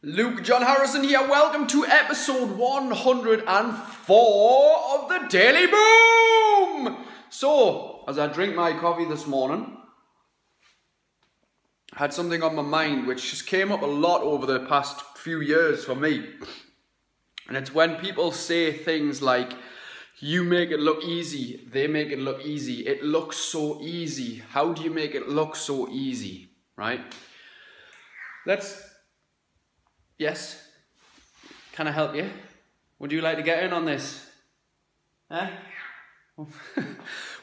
Luke John Harrison here. Welcome to episode 104 of the Daily Boom. So, as I drink my coffee this morning, I had something on my mind which just came up a lot over the past few years for me. And it's when people say things like, you make it look easy, they make it look easy, it looks so easy. How do you make it look so easy, right? Yes? Can I help you? Would you like to get in on this? Eh?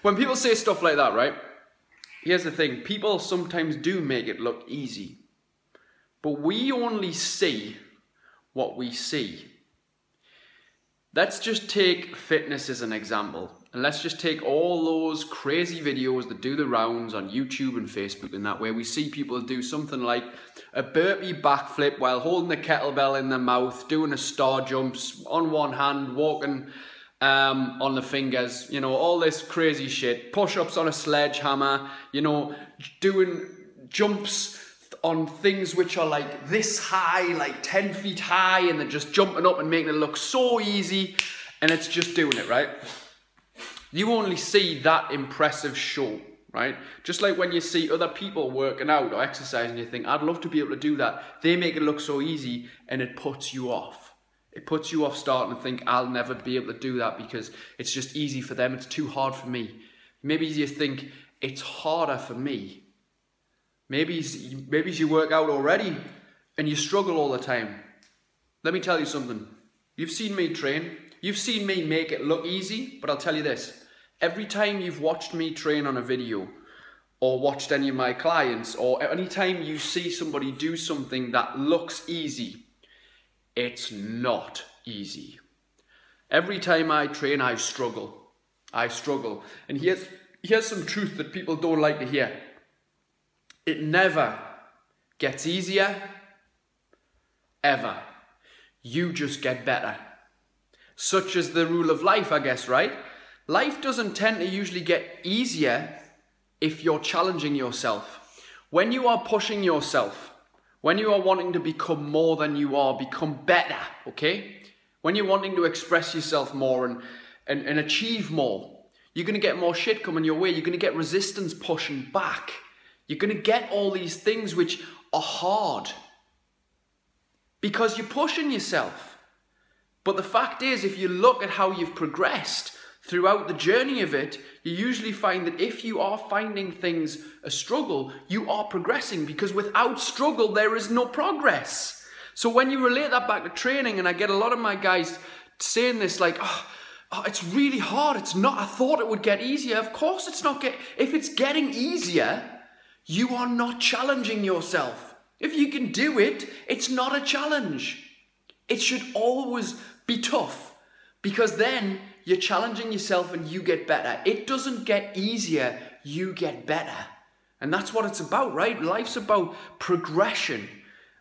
When people say stuff like that, right? Here's the thing. People sometimes do make it look easy. But we only see what we see. Let's just take fitness as an example. And let's just take all those crazy videos that do the rounds on YouTube and Facebook and that, where we see people do something like a burpee backflip while holding the kettlebell in their mouth, doing a star jumps on one hand, walking on the fingers, you know, all this crazy shit, push-ups on a sledgehammer, you know, doing jumps on things which are like this high, like 10 feet high, and they're just jumping up and making it look so easy, and it's just doing it, right? You only see that impressive show, right? Just like when you see other people working out or exercising, you think, I'd love to be able to do that. They make it look so easy, and it puts you off. It puts you off starting to think, I'll never be able to do that because it's just easy for them. It's too hard for me. Maybe you think, it's harder for me. Maybe you work out already and you struggle all the time. Let me tell you something. You've seen me train. You've seen me make it look easy, but I'll tell you this. Every time you've watched me train on a video or watched any of my clients, or any time you see somebody do something that looks easy, it's not easy. Every time I train, I struggle. I struggle. And here's some truth that people don't like to hear. It never gets easier, ever. You just get better. Such is the rule of life, I guess, right? Life doesn't tend to usually get easier if you're challenging yourself. When you are pushing yourself, when you are wanting to become more than you are, become better, okay? When you're wanting to express yourself more and achieve more, you're going to get more shit coming your way. You're going to get resistance pushing back. You're going to get all these things which are hard because you're pushing yourself. But the fact is, if you look at how you've progressed throughout the journey of it, you usually find that if you are finding things a struggle, you are progressing, because without struggle, there is no progress. So when you relate that back to training, and I get a lot of my guys saying this like, oh, it's really hard. It's not, I thought it would get easier. Of course it's not. If it's getting easier, you are not challenging yourself. If you can do it, it's not a challenge. It should always be tough, because then you're challenging yourself and you get better. It doesn't get easier, you get better. And that's what it's about, right? Life's about progression.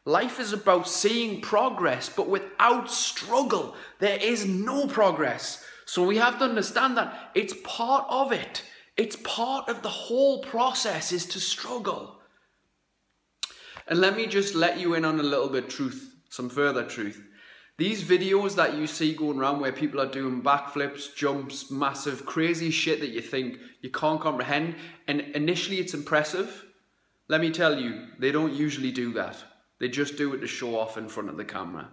Life is about seeing progress, but without struggle, there is no progress. So we have to understand that it's part of it. It's part of the whole process is to struggle. And let me just let you in on a little bit of truth, some further truth. These videos that you see going around where people are doing backflips, jumps, massive, crazy shit that you think you can't comprehend, and initially it's impressive, let me tell you, they don't usually do that. They just do it to show off in front of the camera.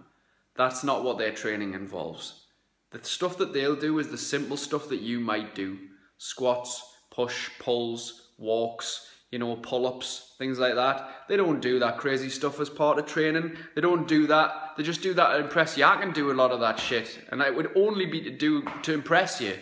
That's not what their training involves. The stuff that they'll do is the simple stuff that you might do. Squats, push, pulls, walks, you know, pull-ups, things like that. They don't do that crazy stuff as part of training. They don't do that. They just do that to impress you. I can do a lot of that shit, and it would only be to impress you.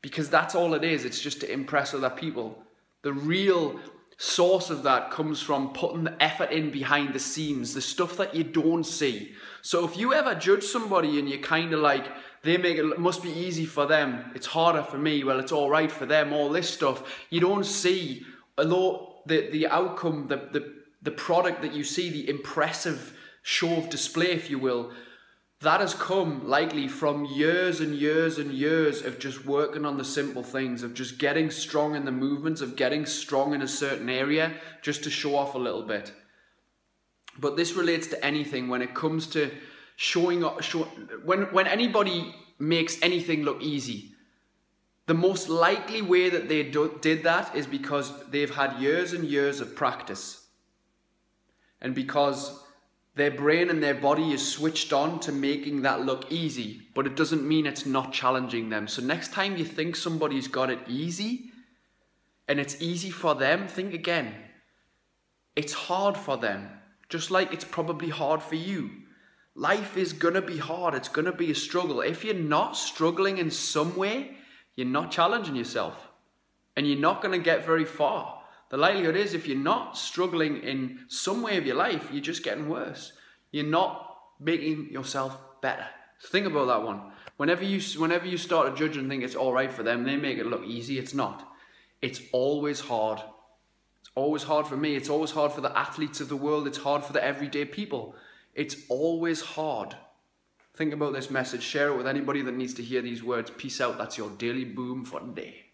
Because that's all it is. It's just to impress other people. The real source of that comes from putting the effort in behind the scenes, the stuff that you don't see. So if you ever judge somebody and you're kind of like, they make it must be easy for them, it's harder for me, well, it's all right for them, all this stuff, you don't see, although the outcome, the product that you see, the impressive show of display, if you will, that has come likely from years and years and years of just working on the simple things, of just getting strong in the movements, of getting strong in a certain area, just to show off a little bit. But this relates to anything when it comes to showing up. When anybody makes anything look easy, the most likely way that they did that is because they've had years and years of practice. And because their brain and their body is switched on to making that look easy, but it doesn't mean it's not challenging them. So next time you think somebody's got it easy, and it's easy for them, think again. It's hard for them, just like it's probably hard for you. Life is gonna be hard, it's gonna be a struggle. If you're not struggling in some way, you're not challenging yourself, and you're not gonna get very far. The likelihood is if you're not struggling in some way of your life, you're just getting worse. You're not making yourself better. So think about that one. Whenever you start to judge and think it's all right for them, they make it look easy, it's not. It's always hard. It's always hard for me. It's always hard for the athletes of the world. It's hard for the everyday people. It's always hard. Think about this message. Share it with anybody that needs to hear these words. Peace out. That's your daily boom for today.